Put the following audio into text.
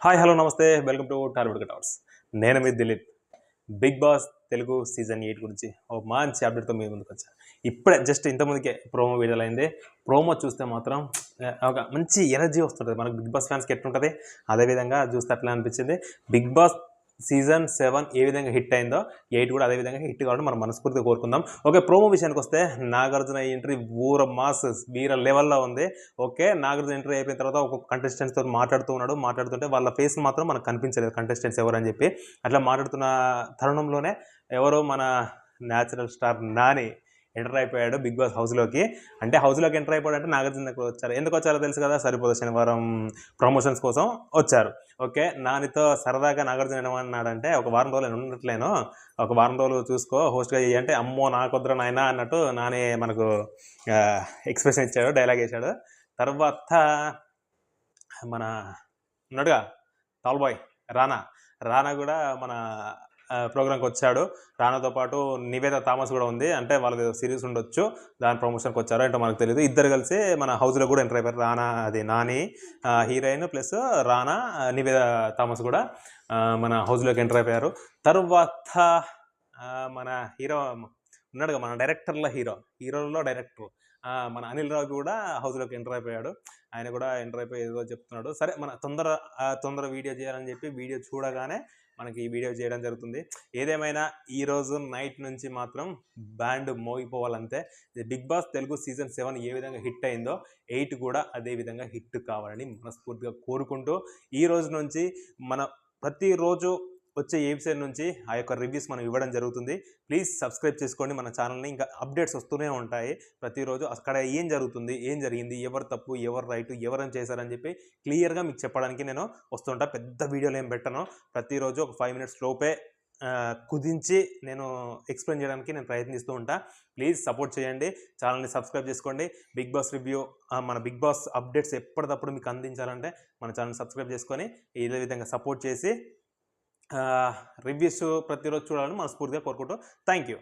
Hi hello నమస్తే welcome to Tollywood cutouts. నేను మీ Dilip. Bigg Boss Telugu season 8 గురించి ఒక మంచి అప్డేట్తో మీ ముందుకు వచ్చాను. ఇప్పుడే జస్ట్ ఇంతకుముందుకే ప్రోమో విడుదలైంది. ప్రోమో చూస్తే మాత్రం ఒక మంచి ఎనర్జీ వస్తుంటుంది. మనకు బిగ్ బాస్ ఫ్యాన్స్కి ఎట్లుంటుంది అదేవిధంగా చూస్తే అట్లా అనిపించింది. బిగ్ బాస్ సీజన్ 7 ఏ విధంగా హిట్ అయిందో 8 కూడా అదే విధంగా హిట్ కావడం మనం మనస్ఫూర్తిగా కోరుకుందాం. ఓకే, ప్రోమో విషయానికి వస్తే నాగార్జున ఎంట్రీ ఊర మాస్ వీర లెవెల్లో ఉంది. ఓకే, నాగార్జున ఎంట్రీ అయిపోయిన తర్వాత ఒక్కొక్క కంటెస్టెంట్స్తో మాట్లాడుతూ ఉన్నాడు. మాట్లాడుతుంటే వాళ్ళ ఫేస్ మాత్రం మనకు కనిపించలేదు కంటెస్టెంట్స్ ఎవరు అని చెప్పి. అట్లా మాట్లాడుతున్న తరుణంలోనే ఎవరో మన న్యాచురల్ స్టార్ నాని ఎంటర్ అయిపోయాడు బిగ్ బాస్ హౌస్లోకి. అంటే హౌస్లోకి ఎంటర్ అయిపోయాడు అంటే నాగార్జున దగ్గర వచ్చారు. ఎందుకు వచ్చారో తెలుసు కదా, సరిపోదు శనివారం ప్రమోషన్స్ కోసం వచ్చారు. ఓకే, నానితో సరదాగా నాగార్జున ఏమన్నాడంటే, ఒక వారం రోజులు నేను ఉండట్లేను, ఒక వారం రోజులు చూసుకో హోస్ట్గా చెయ్యి అంటే, అమ్మో నాకొద్దురా నాయనా అన్నట్టు నాని మనకు ఎక్స్ప్రెషన్ ఇచ్చాడు, డైలాగ్ వేశాడు. తర్వాత మన ఉన్నాడుగా టాల్ బాయ్ రానా కూడా మన ప్రోగ్రామ్కి వచ్చాడు. రానాతో పాటు నివేద థామస్ కూడా ఉంది. అంటే వాళ్ళది సిరీస్ ఉండొచ్చు, దాని ప్రమోషన్కి వచ్చారో ఏంటో మనకు తెలియదు. ఇద్దరు కలిసి మన హౌస్లో కూడా ఎంటర్ అయిపోయారు. నాని హీరోయిన్ ప్లస్ రానా నివేద థామస్ కూడా మన హౌస్లోకి ఎంటర్ అయిపోయారు. తర్వాత మన హీరో ఉన్నాడుగా, మన హీరోలో డైరెక్టర్ మన అనిల్ రావు కూడా హౌస్లోకి ఎంటర్ అయిపోయాడు. ఆయన కూడా ఎంటర్ అయిపోయి ఏదో చెప్తున్నాడు. సరే, మన తొందర వీడియో చేయాలని చెప్పి వీడియో చూడగానే మనకి ఈ వీడియో చేయడం జరుగుతుంది. ఏదేమైనా ఈరోజు నైట్ నుంచి మాత్రం బ్యాండ్ మోగిపోవాలంతే. బిగ్ బాస్ తెలుగు సీజన్ 7 ఏ విధంగా హిట్ అయిందో 8 కూడా అదే విధంగా హిట్ కావాలని మనస్ఫూర్తిగా కోరుకుంటూ, ఈ రోజు నుంచి మన ప్రతిరోజు వచ్చే ఎపిసోడ్ నుంచి ఆ యొక్క రివ్యూస్ మనం ఇవ్వడం జరుగుతుంది. ప్లీజ్ సబ్స్క్రైబ్ చేసుకోండి మన ఛానల్ని. ఇంకా అప్డేట్స్ వస్తూనే ఉంటాయి ప్రతిరోజు. అక్కడ ఏం జరుగుతుంది, ఏం జరిగింది, ఎవరు తప్పు ఎవరు రైట్, ఎవరైనా చేశారని చెప్పి క్లియర్గా మీకు చెప్పడానికి నేను వస్తుంటా. పెద్ద వీడియోలు ఏం పెట్టను, ప్రతిరోజు ఒక 5 minutes లోపే కుదించి నేను ఎక్స్ప్లెయిన్ చేయడానికి నేను ప్రయత్నిస్తూ ఉంటా. ప్లీజ్ సపోర్ట్ చేయండి, ఛానల్ని సబ్స్క్రైబ్ చేసుకోండి. బిగ్ బాస్ రివ్యూ, మన బిగ్ బాస్ అప్డేట్స్ ఎప్పటికప్పుడు మీకు అందించాలంటే మన ఛానల్ సబ్స్క్రైబ్ చేసుకొని ఇదే విధంగా సపోర్ట్ చేసి రివ్యూస్ ప్రతిరోజు చూడాలని మనస్ఫూర్తిగా కోరుకుంటూ థ్యాంక్ యూ.